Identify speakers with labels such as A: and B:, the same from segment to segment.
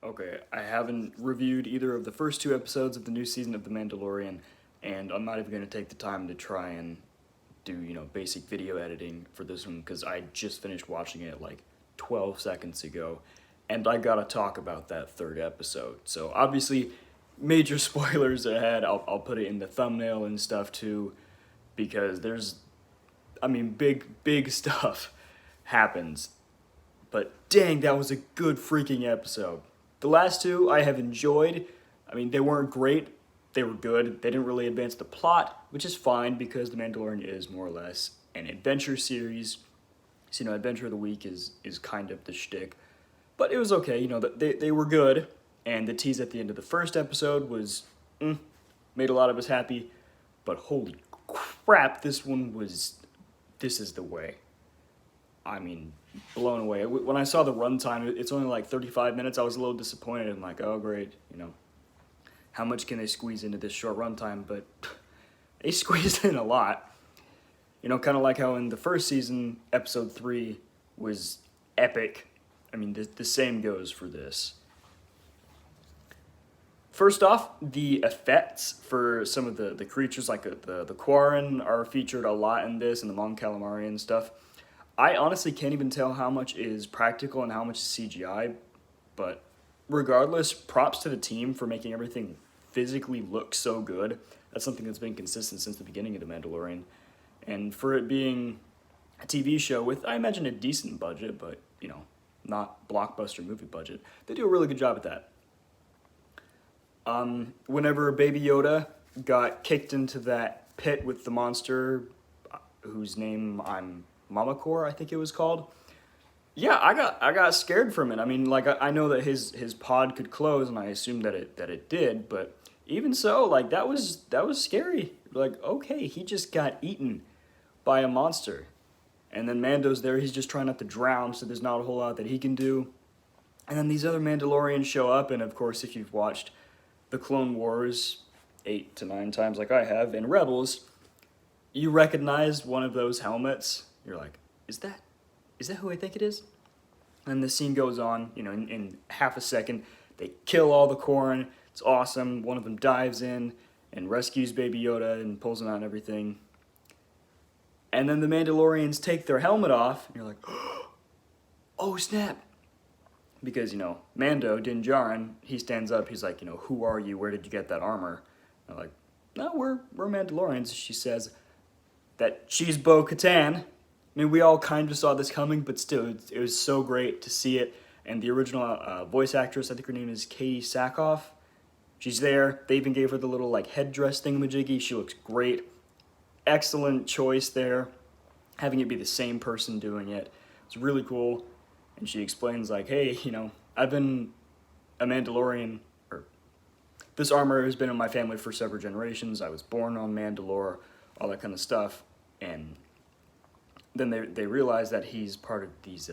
A: Okay, I haven't reviewed either of the first two episodes of the new season of The Mandalorian, and I'm not even going to take the time to try and do, basic video editing for this one because I just finished watching it like 12 seconds ago, and I gotta talk about that third episode. So, obviously, major spoilers ahead. I'll put it in the thumbnail and stuff too, because big stuff happens. But dang, that was a good freaking episode. The last two I have enjoyed. They weren't great. They were good. They didn't really advance the plot, which is fine because The Mandalorian is more or less an adventure series. So, Adventure of the Week is kind of the shtick. But it was okay. They were good. And the tease at the end of the first episode was, made a lot of us happy. But holy crap, this is the way. Blown away. When I saw the runtime, it's only like 35 minutes. I was a little disappointed. I'm like, oh, great, how much can they squeeze into this short runtime? But they squeezed in a lot. Kind of like how in the first season, episode 3 was epic. The same goes for this. First off, the effects for some of the creatures, like the Quarren, are featured a lot in this, and the Mon Calamari and stuff. I honestly can't even tell how much is practical and how much is CGI, but regardless, props to the team for making everything physically look so good. That's something that's been consistent since the beginning of The Mandalorian. And for it being a TV show with, I imagine, a decent budget, but, not blockbuster movie budget, they do a really good job at that. Whenever Baby Yoda got kicked into that pit with the monster, whose name Mamakor, I think it was called. Yeah, I got scared from it. I know that his pod could close, and I assumed that it did. But even so, that was scary. Okay, he just got eaten by a monster, and then Mando's there. He's just trying not to drown, so there's not a whole lot that he can do. And then these other Mandalorians show up, and of course, if you've watched the Clone Wars 8 to 9 times, like I have, and Rebels, you recognize one of those helmets. You're like, is that who I think it is? And the scene goes on, in half a second. They kill all the Quarren. It's awesome. One of them dives in and rescues Baby Yoda and pulls him out and everything. And then the Mandalorians take their helmet off, and you're like, oh, snap. Because, Mando, Din Djarin, he stands up. He's like, who are you? Where did you get that armor? And I'm like, no, we're Mandalorians. She says that she's Bo-Katan. We all kind of saw this coming, but still, it was so great to see it. And the original voice actress, I think her name is Katie Sackhoff. She's there. They even gave her the little headdress thingamajiggy. She looks great. Excellent choice there. Having it be the same person doing it. It's really cool. And she explains hey, I've been a Mandalorian, or this armor has been in my family for several generations. I was born on Mandalore, all that kind of stuff. And then they realize that he's part of these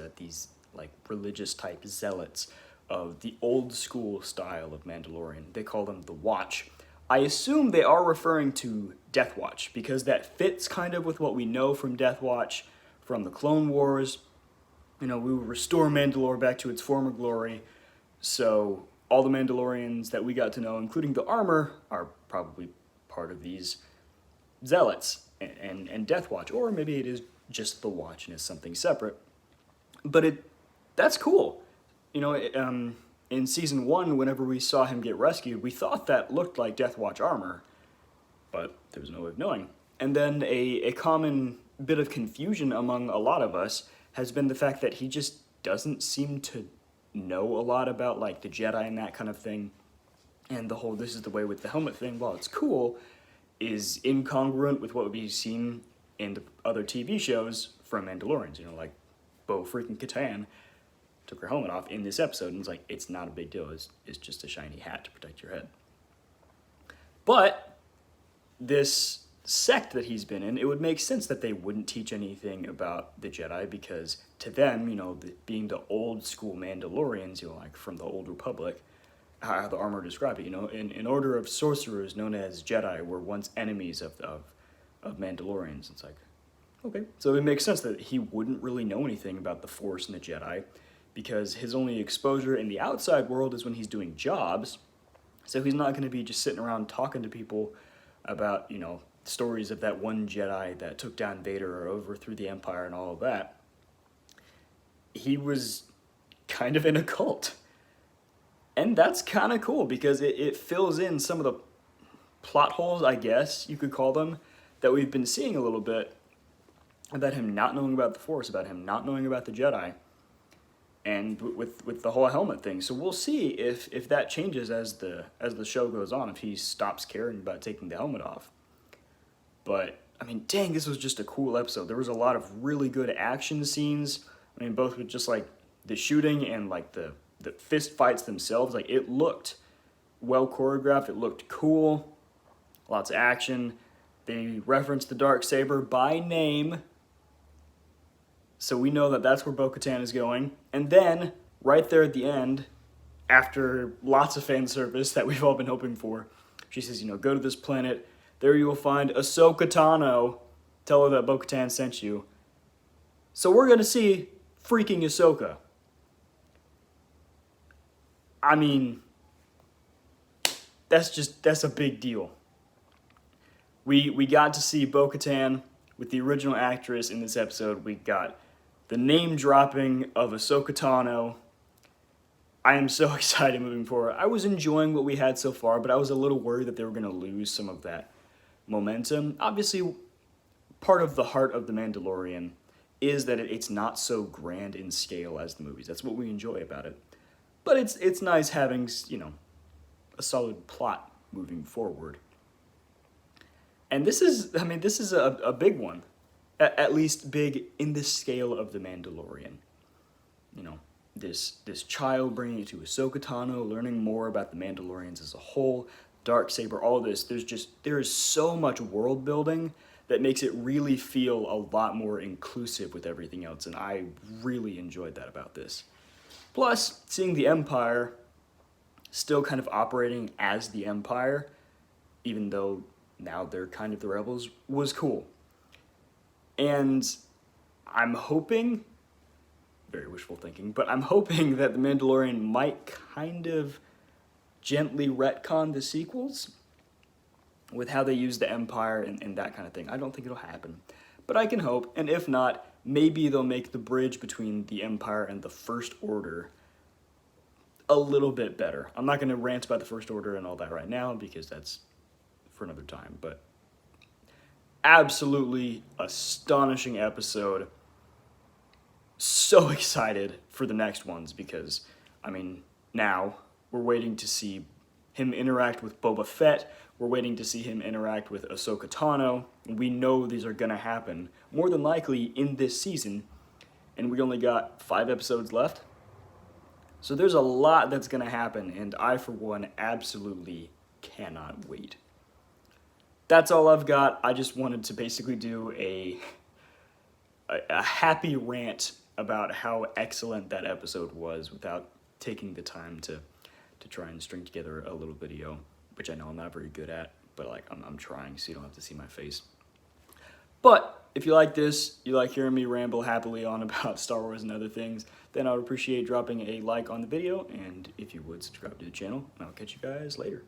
A: religious type zealots of the old school style of Mandalorian. They call them the Watch. I assume they are referring to Death Watch because that fits kind of with what we know from Death Watch from the Clone Wars. We will restore Mandalore back to its former glory. So all the Mandalorians that we got to know, including the armor, are probably part of these zealots and Death Watch, or maybe it is just the Watch and it's something separate. But that's cool. In season 1, whenever we saw him get rescued, we thought that looked like Death Watch armor, but there was no way of knowing. And then a common bit of confusion among a lot of us has been the fact that he just doesn't seem to know a lot about the Jedi and that kind of thing. And the whole this is the way with the helmet thing, while it's cool, is incongruent with what we've seen in the other TV shows from Mandalorians, like Bo freaking Katan took her helmet off in this episode, and it's it's not a big deal, it's just a shiny hat to protect your head. But this sect that he's been in, it would make sense that they wouldn't teach anything about the Jedi, because to them, being the old school Mandalorians, from the Old Republic, how the armor described it, an order of sorcerers known as Jedi were once enemies of Mandalorians. It's okay. So it makes sense that he wouldn't really know anything about the Force and the Jedi. because his only exposure in the outside world is when he's doing jobs. So he's not going to be just sitting around talking to people about, you know, stories of that one Jedi that took down Vader or overthrew the Empire and all of that. He was kind of in a cult. And that's kind of cool because it fills in some of the plot holes, I guess you could call them, that we've been seeing a little bit about him not knowing about the Force, about him not knowing about the Jedi, and with the whole helmet thing. So we'll see if that changes as the show goes on, if he stops caring about taking the helmet off. But, I mean, dang, this was just a cool episode. There was a lot of really good action scenes. I mean, both with just, like, the shooting and, like, the fist fights themselves. Like, it looked well choreographed. It looked cool. Lots of action. They referenced the Darksaber by name, so we know that that's where Bo-Katan is going. And then, right there at the end, after lots of fan service that we've all been hoping for, she says, you know, go to this planet. There you will find Ahsoka Tano. Tell her that Bo-Katan sent you. So we're going to see freaking Ahsoka. I mean, that's a big deal. We got to see Bo-Katan with the original actress in this episode. We got the name dropping of Ahsoka Tano. I am so excited moving forward. I was enjoying what we had so far, but I was a little worried that they were going to lose some of that momentum. Obviously, part of the heart of The Mandalorian is that it's not so grand in scale as the movies. That's what we enjoy about it. But it's nice having, you know, a solid plot moving forward. And this is a big one. At least big in the scale of The Mandalorian. You know, this child bringing it to Ahsoka Tano, learning more about the Mandalorians as a whole, Darksaber, all this. There is so much world building that makes it really feel a lot more inclusive with everything else, and I really enjoyed that about this. Plus, seeing the Empire still kind of operating as the Empire, even though now they're kind of the rebels, was cool. And I'm hoping, very wishful thinking, but I'm hoping that The Mandalorian might kind of gently retcon the sequels with how they use the Empire and that kind of thing. I don't think it'll happen, but I can hope, and if not, maybe they'll make the bridge between the Empire and the First Order a little bit better. I'm not going to rant about the First Order and all that right now because that's for another time, but absolutely astonishing episode. So excited for the next ones because, I mean, now we're waiting to see him interact with Boba Fett. We're waiting to see him interact with Ahsoka Tano. We know these are going to happen, more than likely, in this season. And we only got 5 episodes left. So there's a lot that's going to happen, and I, for one, absolutely cannot wait. That's all I've got. I just wanted to basically do a happy rant about how excellent that episode was without taking the time to try and string together a little video, which I know I'm not very good at, but like I'm trying so you don't have to see my face. But if you like this, you like hearing me ramble happily on about Star Wars and other things, then I would appreciate dropping a like on the video, and if you would, subscribe to the channel, and I'll catch you guys later.